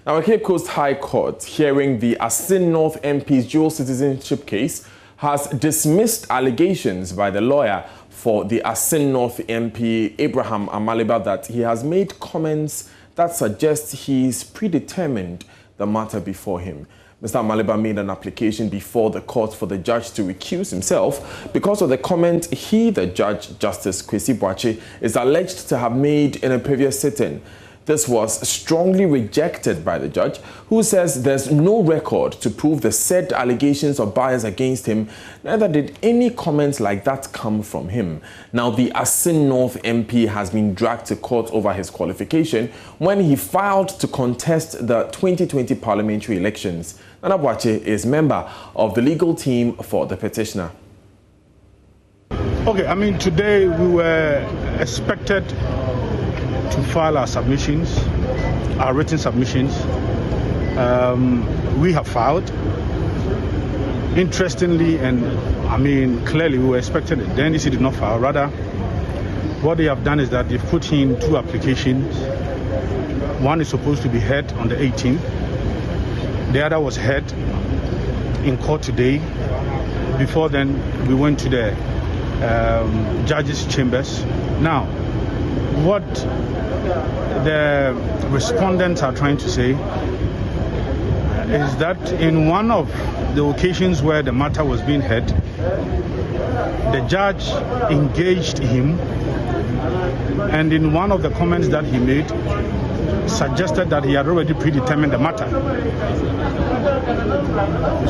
Now, a Cape Coast High Court hearing the Assin North MPs dual citizenship case has dismissed allegations by the lawyer for the Assin North MP, Abraham Amaliba, that he has made comments that suggest he's predetermined the matter before him. Mr. Amaliba made an application before the court for the judge to recuse himself because of the comment he, the judge, Justice Kwesi Boakye, is alleged to have made in a previous sitting. This was strongly rejected by the judge, who says there's no record to prove the said allegations of bias against him, neither did any comments like that come from him. Now, the Assin North MP has been dragged to court over his qualification when he filed to contest the 2020 parliamentary elections. Nana Boakye is member of the legal team for the petitioner. Okay, I mean, today we were expected to file our submissions, our written submissions. We have filed. Interestingly, and I mean clearly, we were expected it. The NDC did not file. Rather, what they have done is that they've put in two applications. One is supposed to be heard on the 18th. The other was heard in court today. Before then, we went to the judges' chambers. Now, what the respondents are trying to say is that in one of the occasions where the matter was being heard, the judge engaged him, and in one of the comments that he made, suggested that he had already predetermined the matter.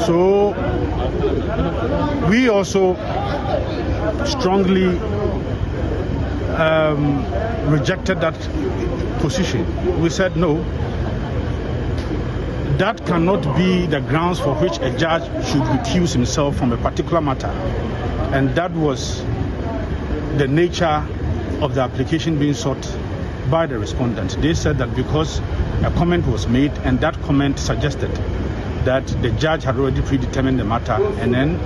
So we also strongly rejected that position. We said no, that cannot be the grounds for which a judge should recuse himself from a particular matter. And that was the nature of the application being sought by the respondent. They said that because a comment was made and that comment suggested that the judge had already predetermined the matter, and then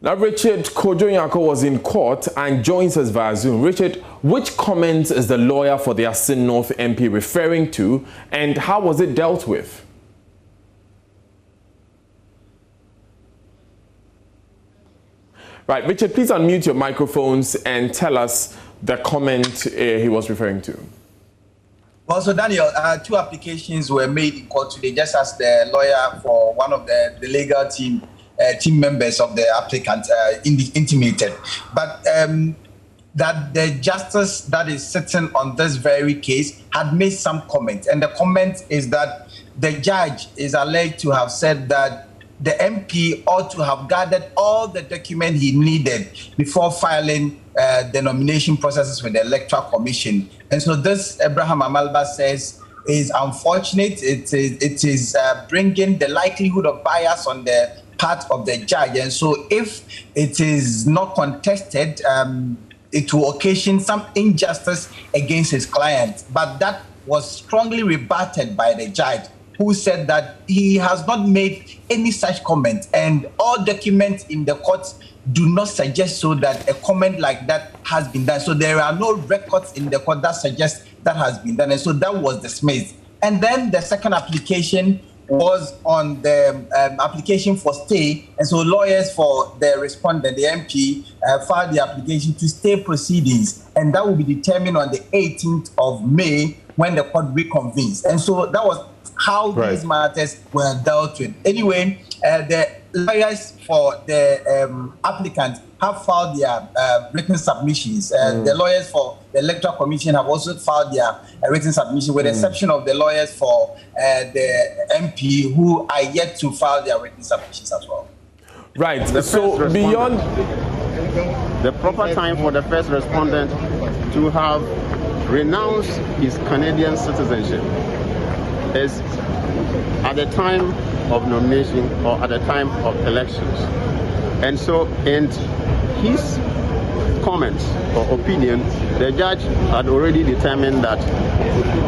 now, Richard Kojo-Nyako was in court and joins us via Zoom. Richard, which comments is the lawyer for the Assin North MP referring to, and how was it dealt with? Right, Richard, please unmute your microphones and tell us the comment he was referring to. Well, so Daniel, two applications were made in court today, just as the lawyer for one of the legal team members of the applicant intimated, but that the justice that is sitting on this very case had made some comment, and the comment is that the judge is alleged to have said that the MP ought to have gathered all the documents he needed before filing the nomination processes with the Electoral Commission. And so this, Abraham Amaliba says, is unfortunate. It is bringing the likelihood of bias on the part of the judge. And so if it is not contested, it will occasion some injustice against his client. But that was strongly rebutted by the judge, who said that he has not made any such comment, and all documents in the court do not suggest so that a comment like that has been done. So there are no records in the court that suggest that has been done, and so that was dismissed. And then the second application was on the application for stay, and so lawyers for the respondent, the MP, filed the application to stay proceedings, and that will be determined on the 18th of May when the court reconvenes. And so that was how these matters were dealt with. Anyway, the lawyers for the applicant have filed their written submissions. The lawyers for the Electoral Commission have also filed their written submission, with the exception of the lawyers for the MP, who are yet to file their written submissions as well. Right. So beyond the proper time for the first respondent to have renounced his Canadian citizenship is at the time of nomination or at the time of elections. And so, in his comments or opinion, the judge had already determined that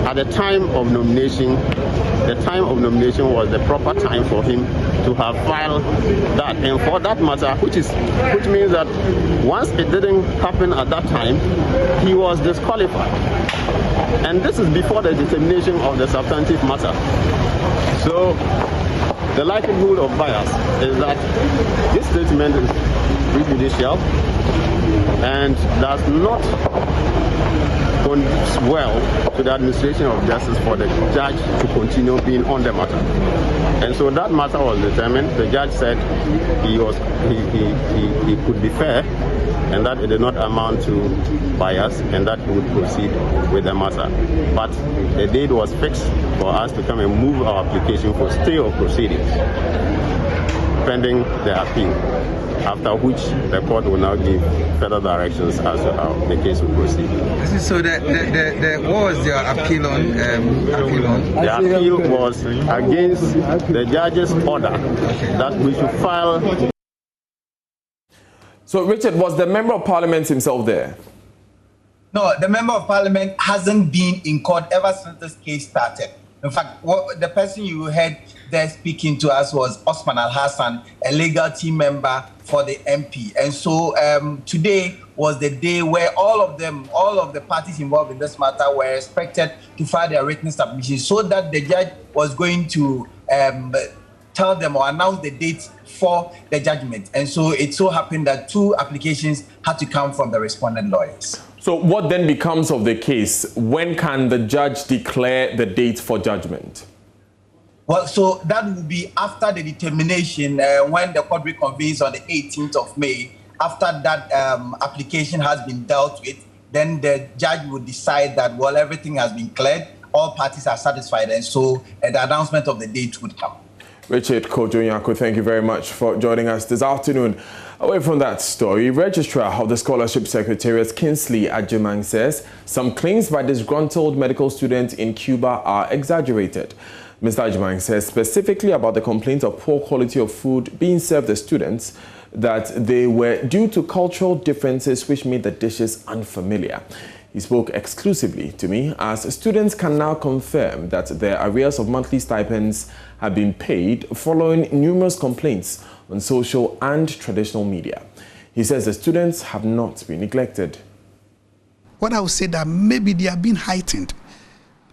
at the time of nomination was the proper time for him to have filed that. And for that matter, which means that once it didn't happen at that time, he was disqualified. And this is before the determination of the substantive matter. So the likelihood of bias is that this statement is prejudicial and does not conduce well to the administration of justice for the judge to continue being on the matter. And so that matter was determined. The judge said he could be fair and that it did not amount to bias and that he would proceed with the matter. But the date was fixed for us to come and move our application for stay of proceedings pending the appeal, after which the court will now give further directions as to how the case will proceed. So what was your appeal on? The appeal was against the judge's order that we should file. So, Richard, was the Member of Parliament himself there? No, the Member of Parliament hasn't been in court ever since this case started. In fact, the person you heard there speaking to us was Osman Al-Hassan, a legal team member for the MP. And so today was the day where all of the parties involved in this matter were expected to file their written submissions so that the judge was going to tell them or announce the date for the judgment. And so it so happened that 2 applications had to come from the respondent lawyers. So what then becomes of the case? When can the judge declare the date for judgment? Well, so that will be after the determination when the court reconvenes on the 18th of May. After that application has been dealt with, then the judge will decide that, well, everything has been cleared, all parties are satisfied, and so the announcement of the date would come. Richard Kojo-Nyako, thank you very much for joining us this afternoon. Away from that story, Registrar of the Scholarship Secretariat, Kingsley Ajimang, says some claims by disgruntled medical students in Cuba are exaggerated. Mr. Ajimang says specifically about the complaints of poor quality of food being served to students that they were due to cultural differences which made the dishes unfamiliar. He spoke exclusively to me as students can now confirm that their arrears of monthly stipends have been paid following numerous complaints on social and traditional media. He says the students have not been neglected. What I would say that maybe they have been heightened.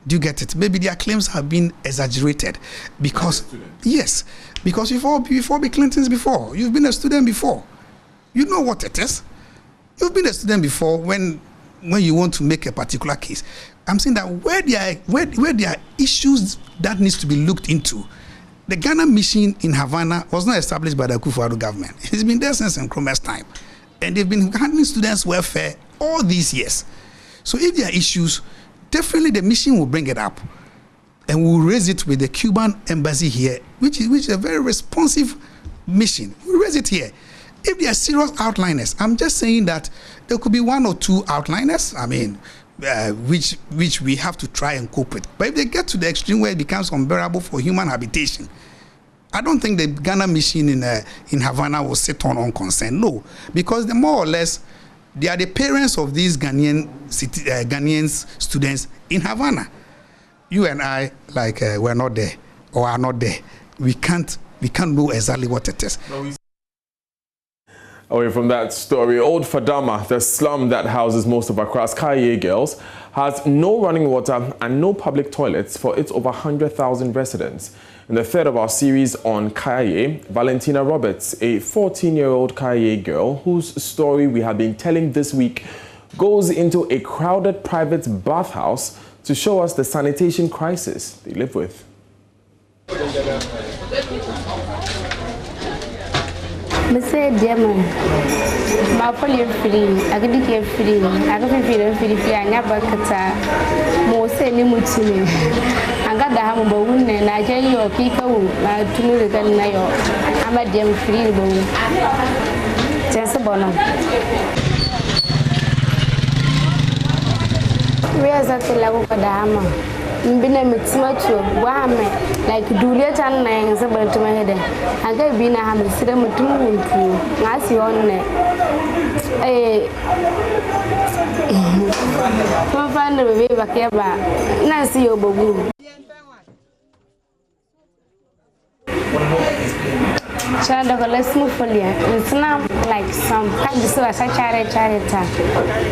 Do you get it? Maybe their claims have been exaggerated because, yes, because before Bill Clinton's before, you've been a student before. You know what it is. You've been a student before when you want to make a particular case. I'm saying that where there are issues that needs to be looked into. The Ghana mission in Havana was not established by the Akufo-Addo government. It's been there since Nkrumah's time. And they've been handling students' welfare all these years. So if there are issues, definitely the mission will bring it up. And we'll raise it with the Cuban embassy here, which is a very responsive mission. We'll raise it here. If there are serious outliners, I'm just saying that there could be 1 or 2 outliners, I mean, which we have to try and cope with. But if they get to the extreme where it becomes unbearable for human habitation, I don't think the Ghana mission in Havana will sit on unconcerned. No, because the more or less, they are the parents of these Ghanaian students in Havana. You and I, we're not there or are not there. We can't know exactly what it is. Away from that story, Old Fadama, the slum that houses most of Accra's Kaye girls, has no running water and no public toilets for its over 100,000 residents. In the third of our series on Kaye, Valentina Roberts, a 14-year-old Kaye girl whose story we have been telling this week, goes into a crowded private bathhouse to show us the sanitation crisis they live with. Mr. Demon, my poly free, I can get free, I can feel free, I never cut more sending to me. I got the hammer bone and I tell you, people, to me, the gun, I'm a damn free bone. Just a bonum. Where's that level for the hammer? Been a mix much like do it and I to my head. I gave been a hammer, sit them with 2 nice on it. Don't find a way back here, but Nancy Obogu. Child of a less move for you. It's now like some kind of charity.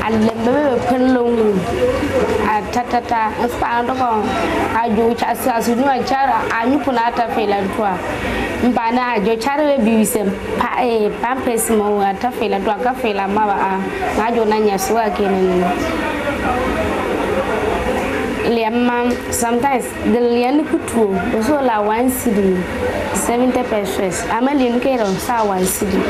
And the baby penalty at Tata and found upon. I do as you know a child, and you put out a fail and tour. By now, your child abuse him. Pampers more at a fail and drug a fail and mother. I don't know your working. Sometimes the lian could true, also allow 1 cedi, 70 pesos. I'm a linked on Sa 1 cedi.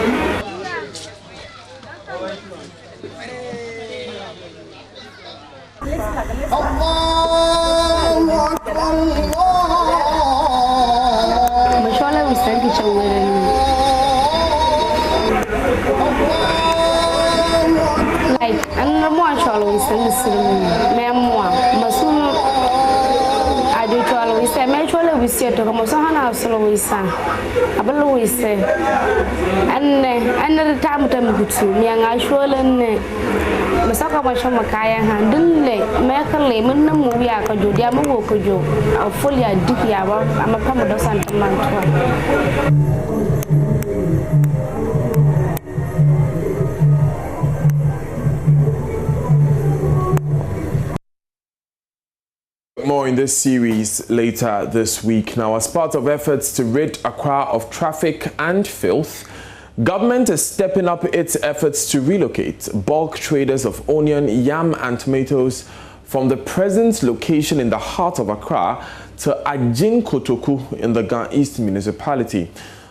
Mashallah, we send each other. Like, I'm not more shallow, we send the cinema. We say, "Mutually, we see it to come so hana solo we say, abalo we say, and the time to me good me and actually Masaka Mashamakaya handle make a lemon movie. I could do the Amokojo, I'll fully a dicky. I'm a Commodore Santa Mantua." More in this series later this week. Now, as part of efforts to rid Accra of traffic and filth, government is stepping up its efforts to relocate bulk traders of onion, yam and tomatoes from the present location in the heart of Accra to Ajin Kotoku in the Ga East municipality.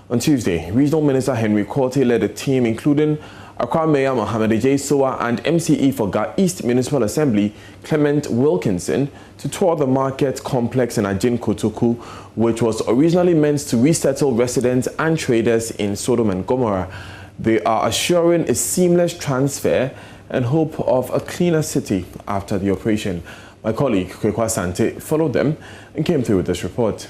On Tuesday, Regional Minister Henry Korte led a team including Accra Mayor Mohammed Ejaisoa and MCE for Ga East Municipal Assembly Clement Wilkinson to tour the market complex in Ajin Kotoku, which was originally meant to resettle residents and traders in Sodom and Gomorrah. They are assuring a seamless transfer and hope of a cleaner city after the operation. My colleague Kwekwa Sante followed them and came through with this report.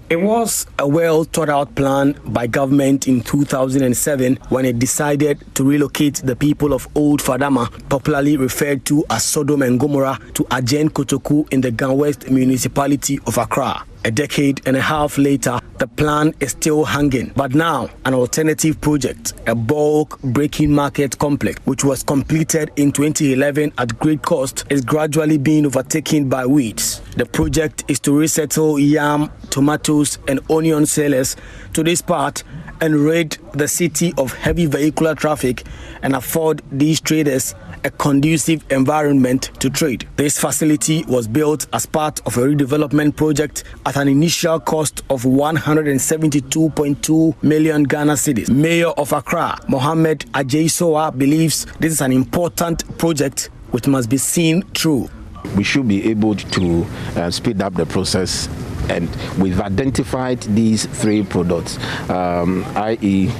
It was a well-thought-out plan by government in 2007 when it decided to relocate the people of Old Fadama, popularly referred to as Sodom and Gomorrah, to Ajin Kotoku in the Ga West municipality of Accra. A decade and a half later, the plan is still hanging. But now, an alternative project, a bulk breaking market complex, which was completed in 2011 at great cost, is gradually being overtaken by weeds. The project is to resettle yam, tomatoes, and onion sellers to this part and rid the city of heavy vehicular traffic and afford these traders a conducive environment to trade. This facility was built as part of a redevelopment project at an initial cost of 172.2 million Ghana cedis. Mayor of Accra, Mohammed Ejaisoa, believes this is an important project which must be seen through. We should be able to speed up the process, and we've identified these three products, i.e.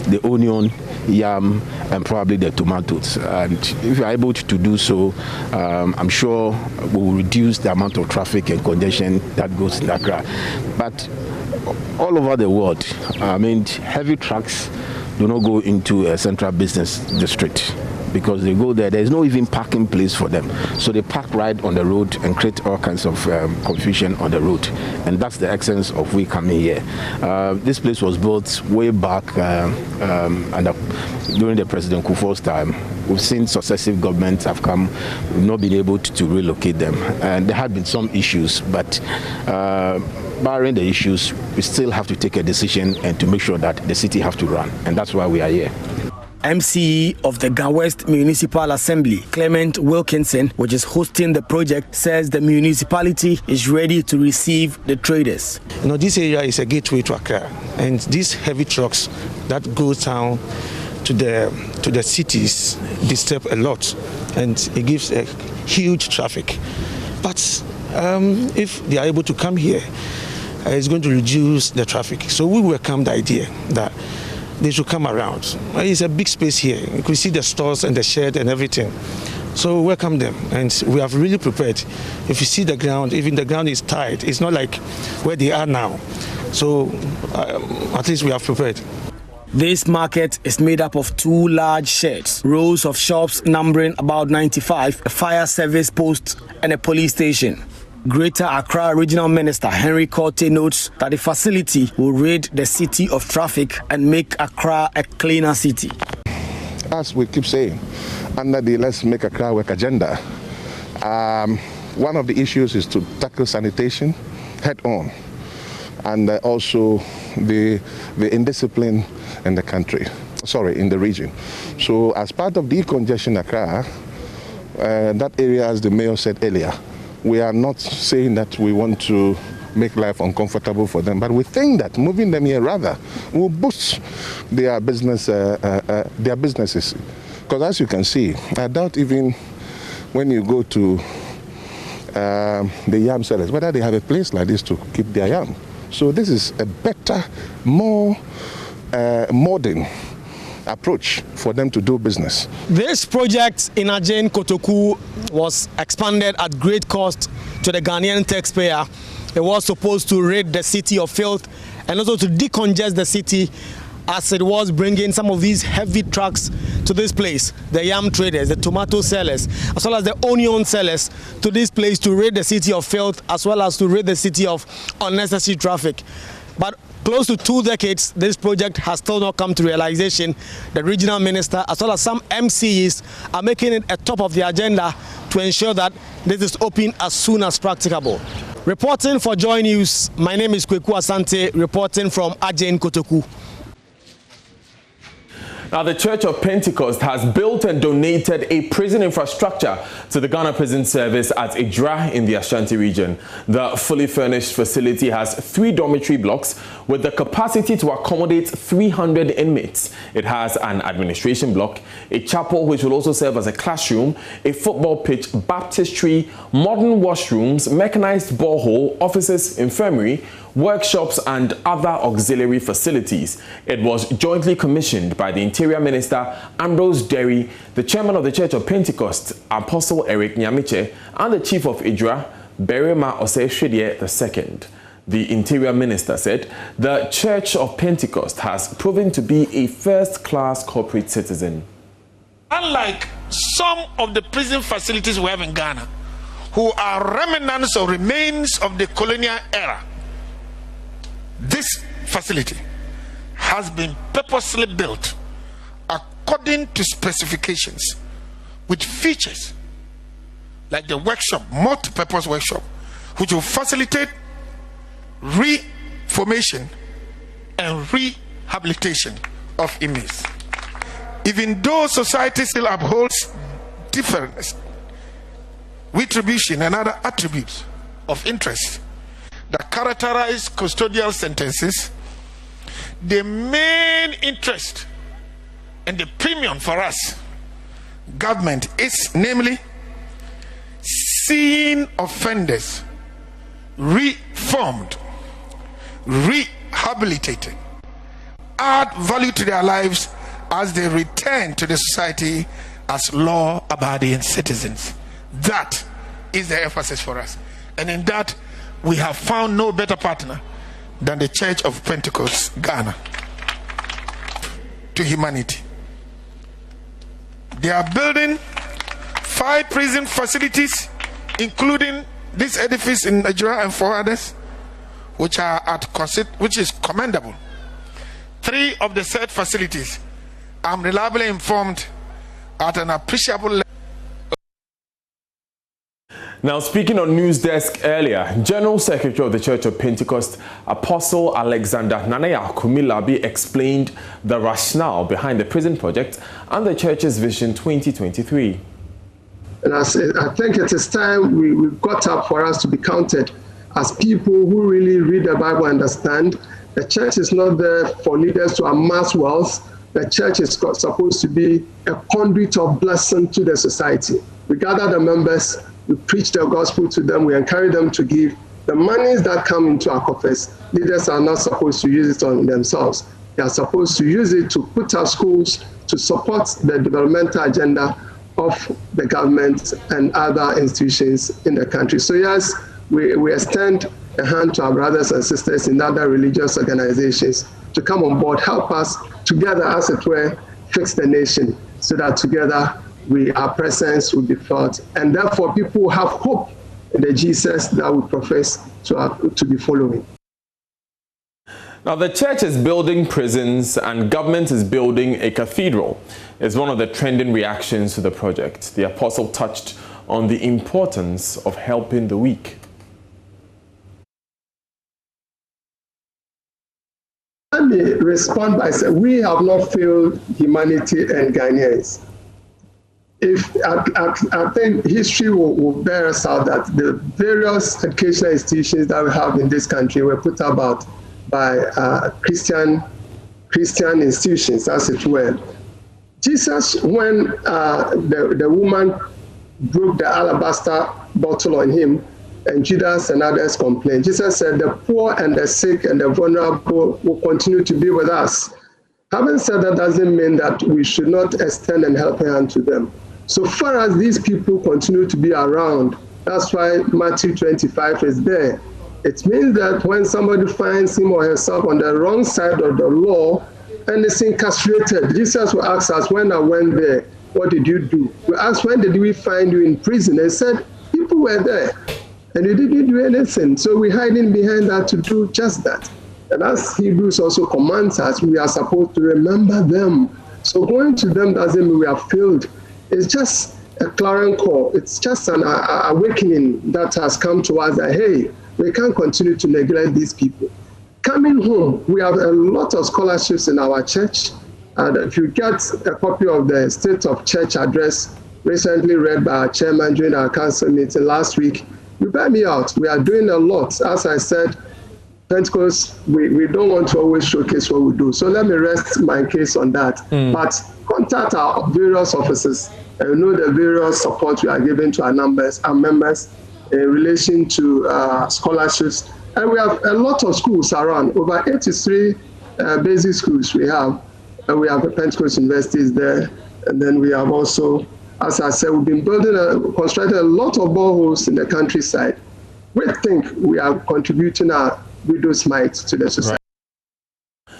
the onion, yam, and probably the tomatoes. And if we are able to do so, I'm sure we will reduce the amount of traffic and congestion that goes in Accra. But all over the world, I mean, heavy trucks do not go into a central business district, because they go there, there's no even parking place for them. So they park right on the road and create all kinds of confusion on the road. And that's the essence of we coming here. This place was built way back during the President Kufuor's time. We've seen successive governments have come, we've not been able to relocate them. And there have been some issues, but barring the issues, we still have to take a decision and to make sure that the city have to run. And that's why we are here. MCE of the Ga West Municipal Assembly, Clement Wilkinson, which is hosting the project, says the municipality is ready to receive the traders. You know, this area is a gateway to Accra, and these heavy trucks that go down to the cities disturb a lot, and it gives a huge traffic. But if they are able to come here, it's going to reduce the traffic. So we welcome the idea that they should come around. It's a big space here. You can see the stores and the shed and everything. So we welcome them, and we have really prepared. If you see the ground, even the ground is tight. It's not like where they are now. So at least we have prepared. This market is made up of 2 large sheds, rows of shops numbering about 95, a fire service post and a police station. Greater Accra Regional Minister Henry Korte notes that the facility will rid the city of traffic and make Accra a cleaner city. As we keep saying, under the Let's Make Accra Work agenda, one of the issues is to tackle sanitation head on, and also the indiscipline in the country, in the region. So as part of decongestion Accra, that area, as the mayor said earlier, we are not saying that we want to make life uncomfortable for them, but we think that moving them here rather will boost their businesses. Because as you can see, I doubt even when you go to the yam sellers whether they have a place like this to keep their yam. So this is a better, more modern approach for them to do business. This project in Ajin Kotoku was expanded at great cost to the Ghanaian taxpayer. It was supposed to rid the city of filth and also to decongest the city, as it was bringing some of these heavy trucks to this place, the yam traders, the tomato sellers, as well as the onion sellers, to this place to rid the city of filth, as well as to rid the city of unnecessary traffic. But close to 2 decades, this project has still not come to realization. The regional minister, as well as some MCs, are making it a top of the agenda to ensure that this is open as soon as practicable. Reporting for Joy News, my name is Kweku Asante, reporting from Ajin Kotoku. Now, the Church of Pentecost has built and donated a prison infrastructure to the Ghana Prison Service at Idra in the Ashanti region. The fully furnished facility has 3 dormitory blocks with the capacity to accommodate 300 inmates. It has an administration block, a chapel which will also serve as a classroom, a football pitch, baptistry, modern washrooms, mechanized borehole, offices, infirmary, workshops and other auxiliary facilities. It was jointly commissioned by the Interior Minister Ambrose Derry, the Chairman of the Church of Pentecost Apostle Eric Nyamiche, and the Chief of Idra Berima Osei-Hwedie II. The Interior Minister said the Church of Pentecost has proven to be a first-class corporate citizen. Unlike some of the prison facilities we have in Ghana, who are remnants or remains of the colonial era, this facility has been purposely built according to specifications with features like the workshop, multi-purpose workshop, which will facilitate reformation and rehabilitation of inmates. Even though society still upholds difference, retribution and other attributes of interest that characterize custodial sentences, the main interest and the premium for us, government, is namely seeing offenders reformed, rehabilitated, add value to their lives as they return to the society as law-abiding citizens. That is the emphasis for us, and in that we have found no better partner than the Church of Pentecost Ghana to humanity. They are building 5 prison facilities, including this edifice in Idra and 4 others, which is commendable. 3 of the said facilities, I'm reliably informed, at an appreciable level. Now, speaking on News Desk earlier, General Secretary of the Church of Pentecost, Apostle Alexander Nanaya Kumilabi, explained the rationale behind the prison project and the Church's Vision 2023. And I think it is time we got up for us to be counted as people who really read the Bible and understand. The Church is not there for leaders to amass wealth. The Church is supposed to be a conduit of blessing to the society. We gather the members, we preach the gospel to them, we encourage them to give. The monies that come into our coffers, leaders are not supposed to use it on themselves. They are supposed to use it to put up schools, to support the developmental agenda of the government and other institutions in the country. So yes, we extend a hand to our brothers and sisters in other religious organizations to come on board, help us together, as it were, fix the nation, so that together our presence will be felt. And therefore people have hope the Jesus that we profess to be following. Now, the church is building prisons and government is building a cathedral. It's one of the trending reactions to the project. The apostle touched on the importance of helping the weak. Let me respond by saying we have not failed humanity and Ghanaians. I think history will bear us out that the various educational institutions that we have in this country were put about by Christian institutions, as it were. Jesus, when the woman broke the alabaster bottle on him, and Judas and others complained, Jesus said, the poor and the sick and the vulnerable will continue to be with us. Having said that doesn't mean that we should not extend a helping hand to them. So far as these people continue to be around, that's why Matthew 25 is there. It means that when somebody finds him or herself on the wrong side of the law and is incarcerated, Jesus will ask us, when I went there, what did you do? We asked, when did we find you in prison? They said, people were there and you didn't do anything. So we're hiding behind that to do just that. And as Hebrews also commands us, we are supposed to remember them. So going to them doesn't mean we have failed. It's just a clarion call. It's just an awakening that has come to us that, hey, we can't continue to neglect these people. Coming home, we have a lot of scholarships in our church. And if you get a copy of the State of Church address recently read by our chairman during our council meeting last week, you bear me out. We are doing a lot. As I said, Pentecost, we don't want to always showcase what we do. So let me rest my case on that. But contact our various offices and know the various support we are giving to our members in relation to scholarships. And we have a lot of schools around, over 83 basic schools we have. And we have Pentecost universities there. And then we have also, as I said, we've been constructing a lot of boreholes in the countryside. We think we are contributing our widow's mite to the society. Right.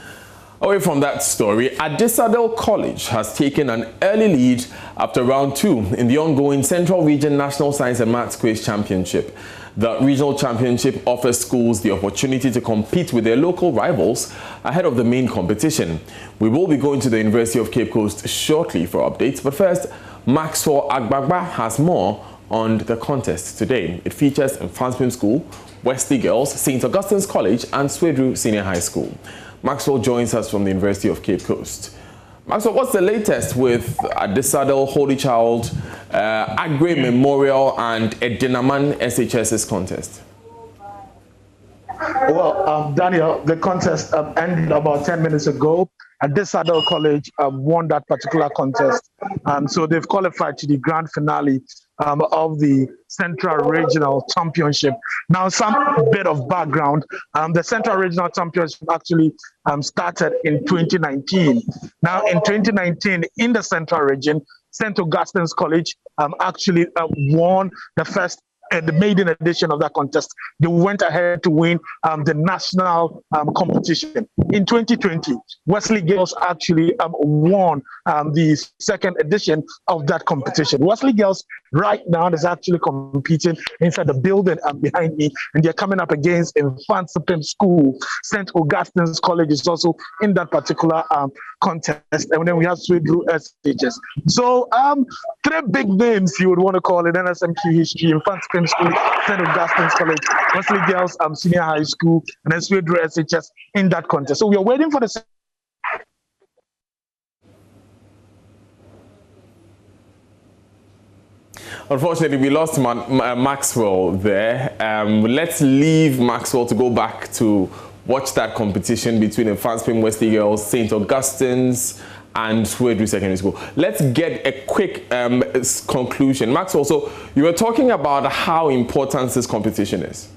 Away from that story, Idra College has taken an early lead after round 2 in the ongoing Central Region National Science and Maths Quiz Championship. The regional championship offers schools the opportunity to compete with their local rivals ahead of the main competition. We will be going to the University of Cape Coast shortly for updates, but first, Maxwell Agbagba has more on the contest today. It features Infantswim School, Wesley Girls, St. Augustine's College and Swedru Senior High School. Maxwell joins us from the University of Cape Coast. Maxwell, what's the latest with Addisadel Holy Child, Agri Memorial and Edinaman SHS's contest? Well, Daniel, the contest ended about 10 minutes ago. Addisadel College won that particular contest. So they've qualified to the grand finale of the Central Regional Championship. Now, some bit of background. The Central Regional Championship actually started in 2019. Now, in 2019, in the Central Region, St. Augustine's College actually won the maiden edition of that contest. They went ahead to win the national competition. In 2020, Wesley Girls actually won the second edition of that competition. Wesley Girls right now is actually competing inside the building behind me, and they're coming up against Infantswim School. St. Augustine's College is also in that particular contest, and then we have Swedru SHS. So 3 big names you would want to call in NSMQ history: Infantswim School, St. Augustine's College, Wesley Girls Senior High School, and then Swedru SHS in that contest. So we are waiting for the. Unfortunately, we lost Maxwell there. Let's leave Maxwell to go back to watch that competition between Infantswim, Wesley Girls, St. Augustine's and Swedru Secondary School. Let's get a quick conclusion. Maxwell, so you were talking about how important this competition is.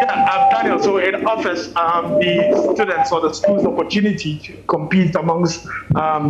Yeah, Daniel, so it offers the students or the schools the opportunity to compete amongst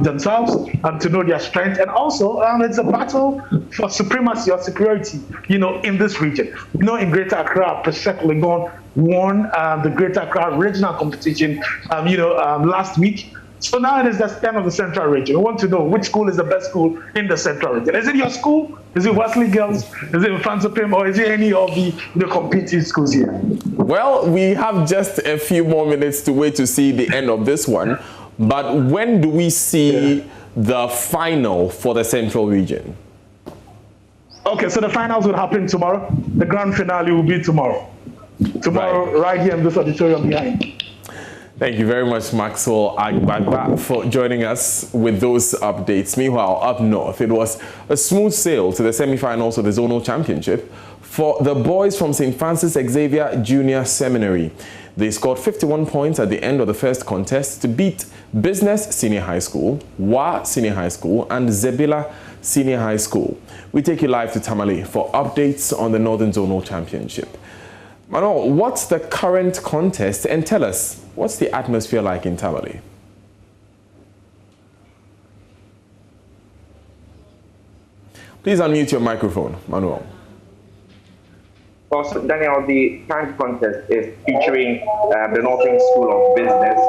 themselves to know their strength, and also it's a battle for supremacy or superiority, in this region. In Greater Accra, Presec Legon won the Greater Accra regional competition, last week. So now it is the scan of the central region. We want to know which school is the best school in the central region. Is it your school? Is it Wesley Girls? Is it Franzopim? Or is it any of the competing schools here? Well, we have just a few more minutes to wait to see the end of this one. But when do we see the final for the central region? Okay, so the finals will happen tomorrow. The grand finale will be tomorrow. Tomorrow, right here in this auditorium behind. Thank you very much, Maxwell Agbagba, for joining us with those updates. Meanwhile, up north, it was a smooth sail to the semi-finals of the zonal championship for the boys from St. Francis Xavier Junior Seminary. They scored 51 points at the end of the first contest to beat Business Senior High School, WA Senior High School, and Zebila Senior High School. We take you live to Tamale for updates on the Northern Zonal Championship. Manuel, what's the current contest, and tell us, what's the atmosphere like in Tamale? Please unmute your microphone, Manuel. Also, Daniel, the current contest is featuring the Northern School of Business,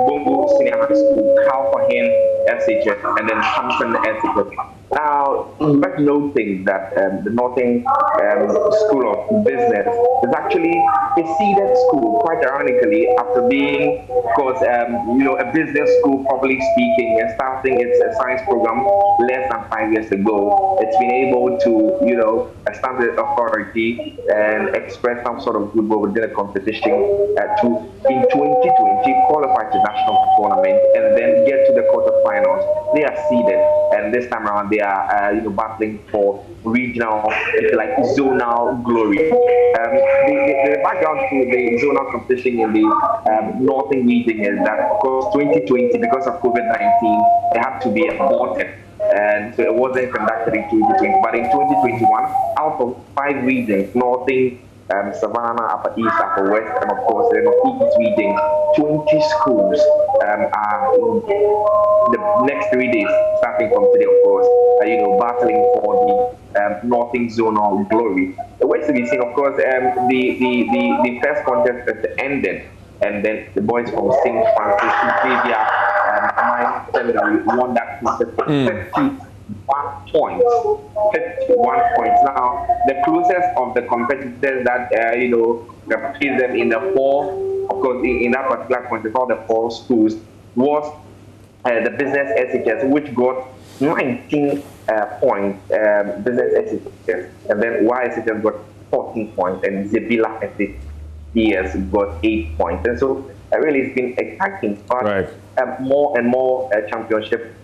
Bongo Senior High School, Calfahin SHS, and then Hampton SHS. Now, worth noting that the Northern School of Business is actually a seeded school, quite ironically, after being, of course, a business school, properly speaking, and starting its science program less than 5 years ago. It's been able to, stand the authority and express some sort of goodwill within the competition to, in 2020, qualify to national tournament and then get to the quarterfinals. They are seeded, and this time around they are battling for regional, if you like, zonal glory. The background to the zonal competition in the northern region is that, of course, 2020, because of COVID-19, it had to be aborted. And so it wasn't conducted in 2020. But in 2021, out of 5 regions, northern, Savannah, Upper East, Upper West, and of course the Northeast region, 20 schools are in the next 3 days, starting from today, of course, battling for the Northern Zonal glory. The way to be seen, of course, the first contest has ended, and then the boys from St. Francis Xavier Seminary won that contest for 51 points. 51 points. Now, the closest of the competitors that faced them in the 4, of course, in that particular contest, all the 4 schools was the Business SHS, which got 19 points. Business SHS, and then YSHS got 14 points, and Zebila SHS got 8 points. And so, really, it's been exciting, but more and more championship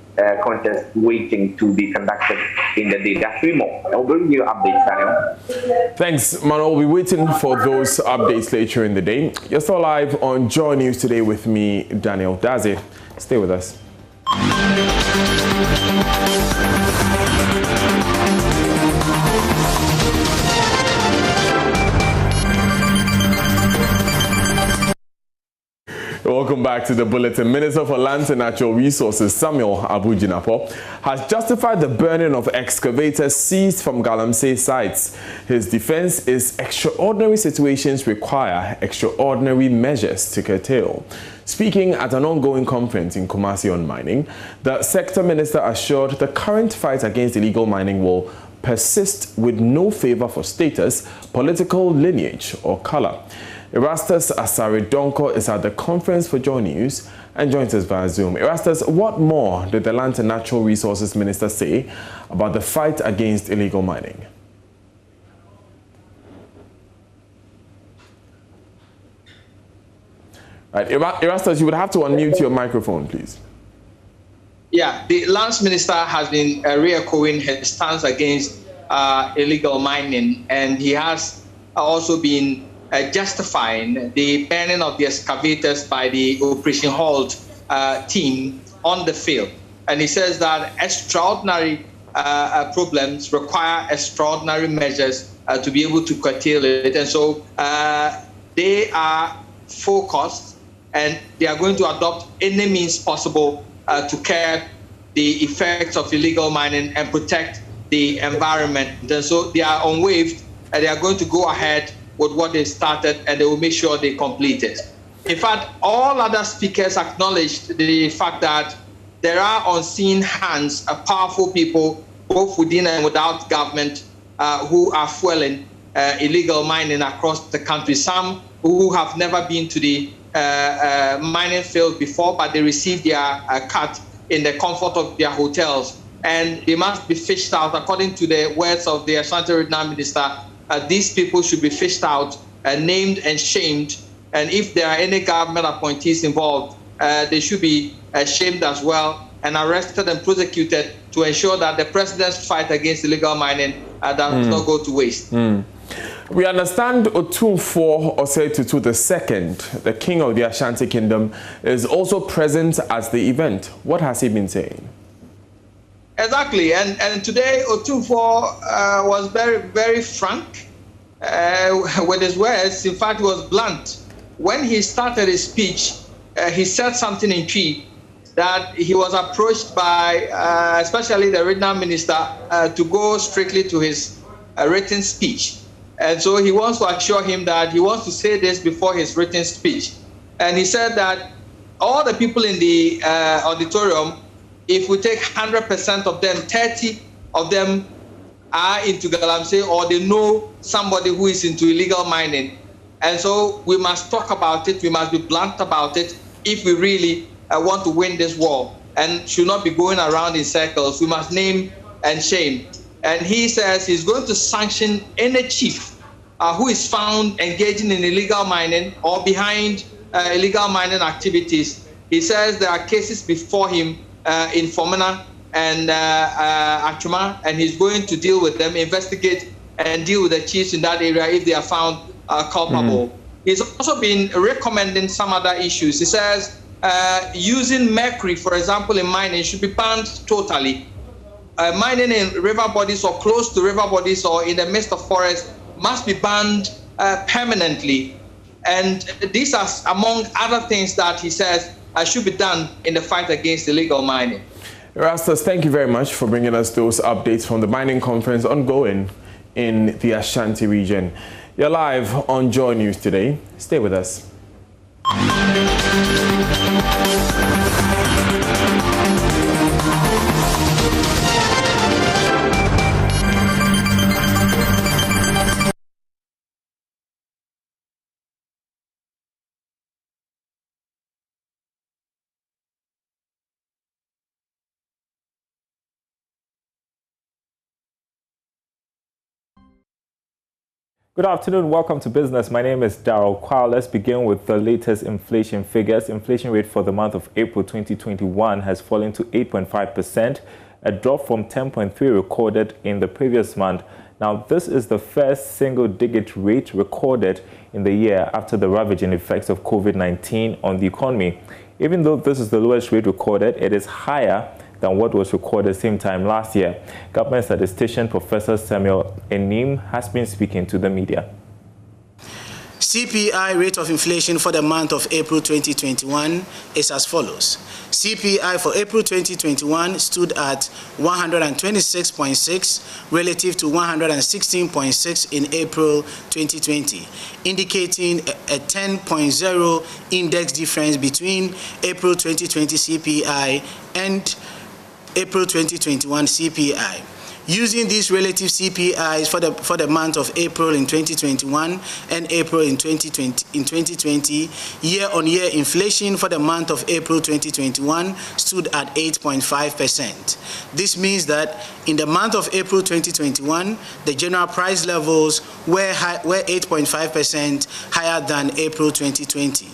contests waiting to be conducted in the day. There are 3 more. I'll bring you updates, Daniel. Thanks, Manuel. We'll be waiting for those updates later in the day. You're still live on Joy News today with me, Daniel Daze. Stay with us. Welcome back to the Bulletin. Minister for Lands and Natural Resources, Samuel Abu-Jinapor, has justified the burning of excavators seized from Galamsey sites. His defense is extraordinary situations require extraordinary measures to curtail. Speaking at an ongoing conference in Kumasi on mining, the sector minister assured the current fight against illegal mining will persist with no favor for status, political lineage, or color. Erastus Asaridonko is at the conference for Joy News and joins us via Zoom. Erastus, what more did the Land and Natural Resources Minister say about the fight against illegal mining? Right, Erastus, you would have to unmute your microphone, please. Yeah, the Lands Minister has been re-echoing his stance against illegal mining, and he has also been justifying the burning of the excavators by the Operation Halt team on the field. And he says that extraordinary problems require extraordinary measures to be able to curtail it. And so they are focused, and they are going to adopt any means possible to curb the effects of illegal mining and protect the environment. And so they are unwaved, and they are going to go ahead with what they started, and they will make sure they complete it. In fact, all other speakers acknowledged the fact that there are unseen hands, powerful people, both within and without government, who are fueling illegal mining across the country. Some who have never been to the mining field before, but they receive their cut in the comfort of their hotels. And they must be fished out, according to the words of the Ashanti Regional Minister. These people should be fished out, named and shamed. And if there are any government appointees involved, they should be shamed as well and arrested and prosecuted to ensure that the president's fight against illegal mining does not go to waste. We understand Otumfuo Osei Tutu II, the king of the Ashanti Kingdom, is also present at the event. What has he been saying? Exactly, and today Otumfuo was very, very frank with his words. In fact, he was blunt. When he started his speech, he said something in Twi, that he was approached by, especially the regional minister, to go strictly to his written speech. And so he wants to assure him that he wants to say this before his written speech. And he said that all the people in the auditorium, if we take 100% of them, 30 of them are into Galamsey, or they know somebody who is into illegal mining. And so we must talk about it. We must be blunt about it if we really want to win this war, and should not be going around in circles. We must name and shame. And he says he's going to sanction any chief who is found engaging in illegal mining or behind illegal mining activities. He says there are cases before him in Fomena and Achuma, and he's going to deal with them, investigate and deal with the chiefs in that area if they are found culpable. He's also been recommending some other issues. He says using mercury, for example, in mining should be banned totally. Mining in river bodies or close to river bodies or in the midst of forest must be banned permanently. And these are among other things that he says should be done in the fight against illegal mining. Erastus, thank you very much for bringing us those updates from the mining conference ongoing in the Ashanti region. You're live on Joy News today. Stay with us. Good afternoon. Welcome to Business. My name is Darrell Kwao. Let's begin with the latest inflation figures. Inflation rate for the month of April 2021 has fallen to 8.5%, a drop from 10.3% recorded in the previous month. Now, this is the first single-digit rate recorded in the year after the ravaging effects of COVID-19 on the economy. Even though this is the lowest rate recorded, it is higher than what was recorded same time last year. Government statistician Professor Samuel Enim has been speaking to the media. CPI rate of inflation for the month of April 2021 is as follows. CPI for April 2021 stood at 126.6 relative to 116.6 in April 2020, indicating a 10.0 index difference between April 2020 CPI and April 2021 CPI. Using these relative CPIs for the month of April in 2021 and April in 2020, year-on-year inflation for the month of April 2021 stood at 8.5%. This means that in the month of April 2021, the general price levels were 8.5% higher than April 2020.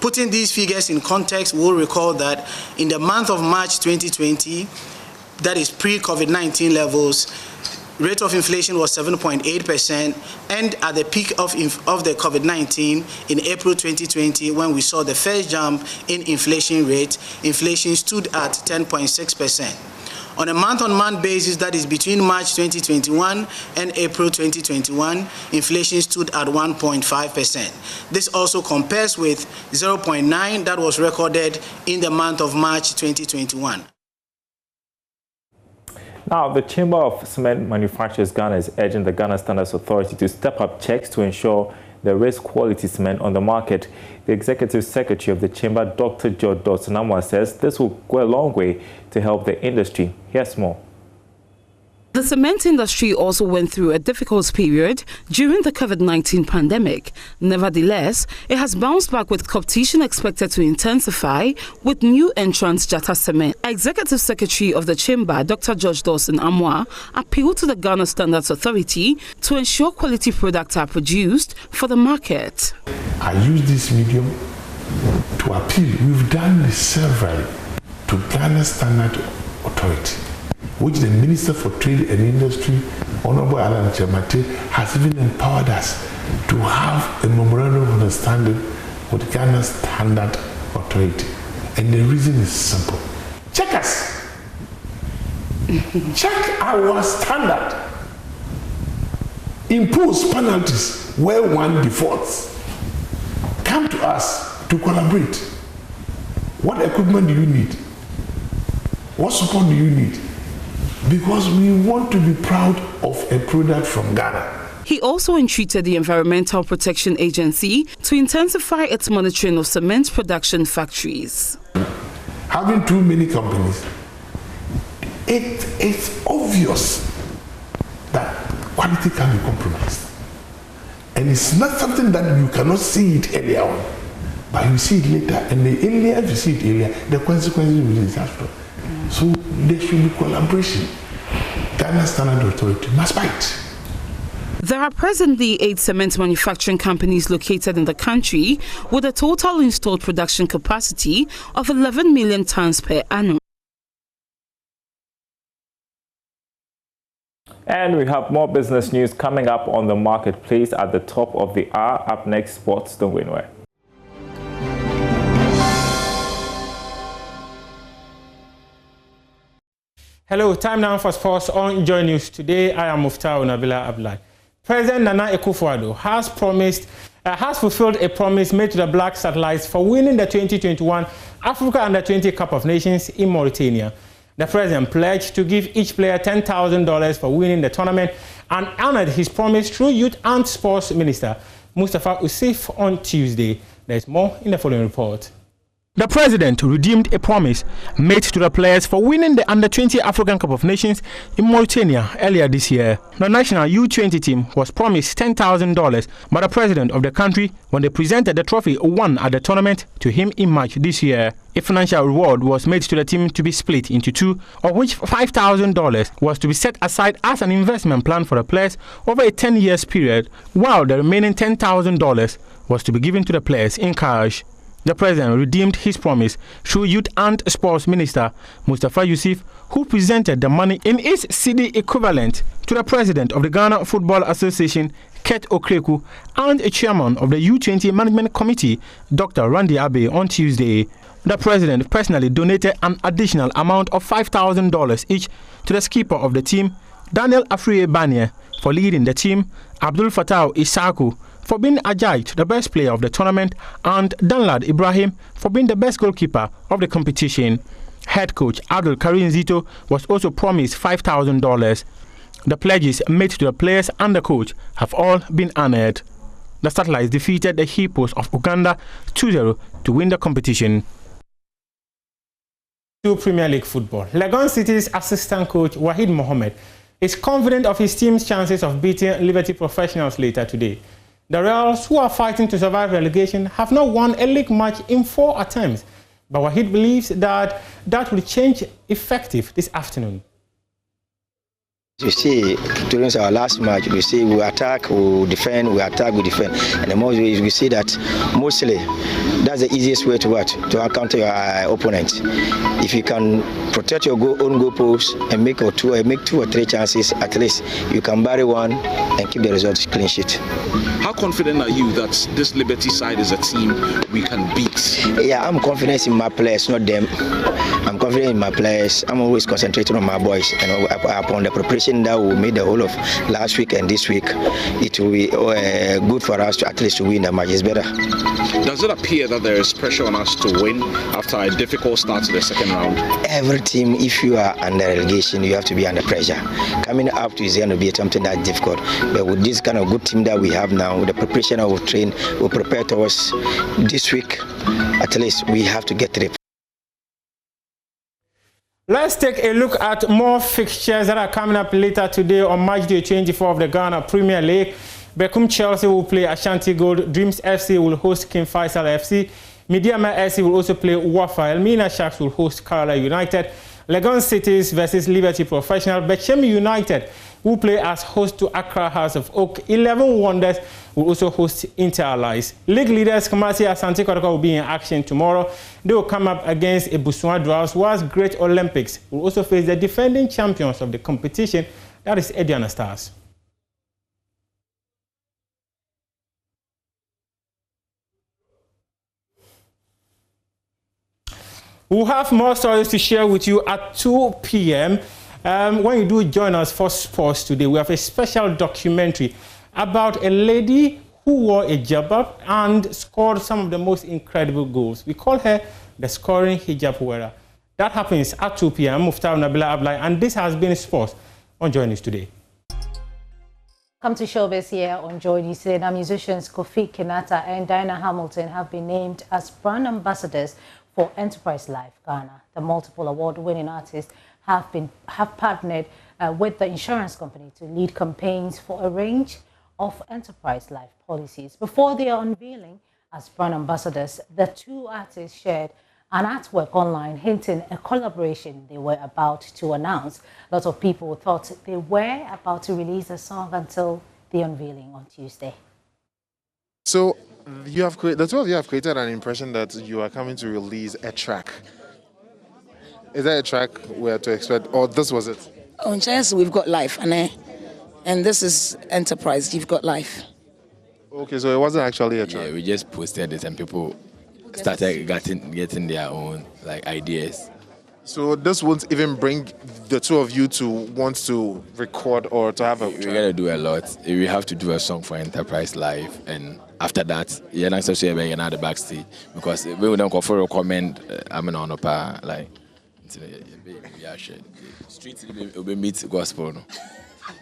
Putting these figures in context, we'll recall that in the month of March 2020, that is pre-COVID-19 levels, rate of inflation was 7.8%, and at the peak of the COVID-19 in April 2020, when we saw the first jump in inflation rate, inflation stood at 10.6%. On a month-on-month basis, that is between March 2021 and April 2021, inflation stood at 1.5%. This also compares with 0.9 that was recorded in the month of March 2021. Now, the Chamber of Cement Manufacturers Ghana is urging the Ghana Standards Authority to step up checks to ensure there is quality cement on the market. The Executive Secretary of the Chamber, Dr. George Dawson Amwa, says this will go a long way to help the industry. Here's more. The cement industry also went through a difficult period during the COVID-19 pandemic. Nevertheless, it has bounced back with competition expected to intensify with new entrants Jata Cement. Executive Secretary of the Chamber, Dr. George Dawson Amwa, appealed to the Ghana Standards Authority to ensure quality products are produced for the market. I use this medium to appeal. We've done this severally to Ghana Standard Authority, which the Minister for Trade and Industry, Honorable Alan Chamate, has even empowered us to have a memorandum of understanding with Ghana Standard Authority. And the reason is simple. Check us. Check our standard. Impose penalties where one defaults. Come to us to collaborate. What equipment do you need? What support do you need? Because we want to be proud of a product from Ghana. He also entreated the Environmental Protection Agency to intensify its monitoring of cement production factories. Having too many companies, it's obvious that quality can be compromised. And it's not something that you cannot see it earlier on, but you see it later, and the earlier you see it earlier, the consequences will be disastrous. So there should be collaboration. Ghana Standard Authority must fight. There are presently 8 cement manufacturing companies located in the country with a total installed production capacity of 11 million tons per annum. And we have more business news coming up on the marketplace at the top of the hour. Up next, sports, don't go anywhere. Hello, time now for sports on Joy News. Today, I am Muftau Nabila Abdullah. President Nana Akufo-Addo has fulfilled a promise made to the Black Satellites for winning the 2021 Africa Under-20 Cup of Nations in Mauritania. The president pledged to give each player $10,000 for winning the tournament and honored his promise through Youth and Sports Minister Mustafa Usif on Tuesday. There is more in the following report. The president redeemed a promise made to the players for winning the Under-20 African Cup of Nations in Mauritania earlier this year. The national U20 team was promised $10,000 by the president of the country when they presented the trophy won at the tournament to him in March this year. A financial reward was made to the team to be split into 2, of which $5,000 was to be set aside as an investment plan for the players over a 10-year period, while the remaining $10,000 was to be given to the players in cash. The president redeemed his promise through Youth and Sports Minister Mustafa Usif, who presented the money in its cedi equivalent to the president of the Ghana Football Association, Ket Okreku, and a chairman of the U20 Management Committee, Dr. Randy Abe, on Tuesday. The president personally donated an additional amount of $5,000 each to the skipper of the team, Daniel Afriye Banier, for leading the team, Abdul Fattah Isaku for being adjudged the best player of the tournament, and Danlad Ibrahim for being the best goalkeeper of the competition. Head coach Abdul Karim Zito was also promised $5,000. The pledges made to the players and the coach have all been honored. The Satellites defeated the Hippos of Uganda 2-0 to win the competition. To Premier League football, Legon City's assistant coach Wahid Mohammed is confident of his team's chances of beating Liberty Professionals later today. The Royals, who are fighting to survive relegation, have not won a league match in 4 attempts, but Wahid believes that will change effective this afternoon. You see, during our last match, we see we attack, we defend, we attack, we defend. And the most we see that mostly that's the easiest way to counter your opponent. If you can protect your own goal post and make 2 or 3 chances, at least you can bury one and keep the result clean sheet. How confident are you that this Liberty side is a team we can beat? Yeah, I'm confident in my players, not them. I'm confident confident in my players. I'm always concentrating on my boys, and upon the preparation that we made the whole of last week and this week, it will be good for us to at least win the match. It's better. Does it appear that there is pressure on us to win after a difficult start to the second round? Every team, if you are under relegation, you have to be under pressure. Coming up to is going to be something that's difficult. But with this kind of good team that we have now, with the preparation of our train, we prepare towards this week. At least we have to get to the. Let's take a look at more fixtures that are coming up later today on match day 24 of the Ghana Premier League. Beckham Chelsea will play Ashanti Gold. Dreams FC will host King Faisal FC. Midiama FC will also play Wafa. Elmina Sharks will host Kerala United. Legon Cities versus Liberty Professional. Bechem United will play as host to Accra House of Oak. 11 Wonders will also host Inter Allies. League leaders Kumasi Asante Kotoko will be in action tomorrow. They will come up against Ebusua Droughts, whilst Great Olympics will also face the defending champions of the competition, that is Ediana Stars. We'll have more stories to share with you at 2 p.m. When you do join us for sports today, we have a special documentary about a lady who wore a jabab and scored some of the most incredible goals. We call her the scoring hijab wearer. That happens at 2 p.m. Muftau Nabila Ablai, and this has been sports on Joy News Today. Come to showbiz here on Joy News Today. Now, musicians Kofi Kinata and Diana Hamilton have been named as brand ambassadors for Enterprise Life Ghana. The multiple award-winning artists have partnered with the insurance company to lead campaigns for a range of Enterprise Life policies. Before their unveiling as brand ambassadors, the two artists shared an artwork online hinting a collaboration they were about to announce. Lots of people thought they were about to release a song until the unveiling on Tuesday. So the two of you have created an impression that you are coming to release a track. Is that a track we are to expect, or this was it? On Chance, we've got life, and this is Enterprise. You've got life. Okay, so it wasn't actually a track. Yeah, we just posted it, and people started getting their own ideas. So this won't even bring the two of you to want to record or to have a track? We're gonna do a lot. We have to do a song for Enterprise Live, and after that, you're not so sure you're not the backstage because we don't go for a comment. I'm an honor yeah, shit. Street will be meet gospel. No?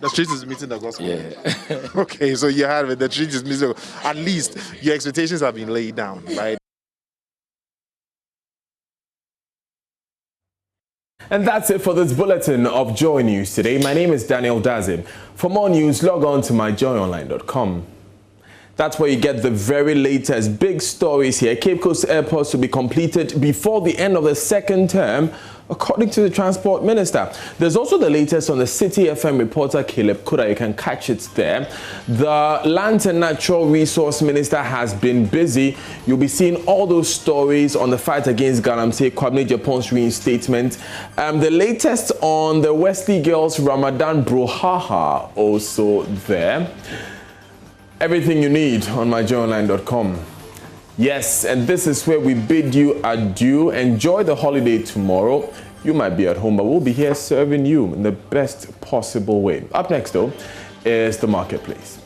The street is meeting the gospel. Yeah. Okay, so you have it. The street is meeting. At least your expectations have been laid down, right? And that's it for this bulletin of Joy News today. My name is Daniel Dazim. For more news, log on to myjoyonline.com. That's where you get the very latest big stories here. Cape Coast airports to be completed before the end of the second term, according to the Transport Minister. There's also the latest on the City FM reporter Caleb Kuda. You can catch it there. The Land and Natural Resource Minister has been busy. You'll be seeing all those stories on the fight against Galamsey, Kwabena Japon's reinstatement. The latest on the Wesley Girls Ramadan brouhaha also there. Everything you need on myjoyonline.com. Yes, and this is where we bid you adieu. Enjoy the holiday tomorrow. You might be at home, but we'll be here serving you in the best possible way. Up next, though, is the Marketplace.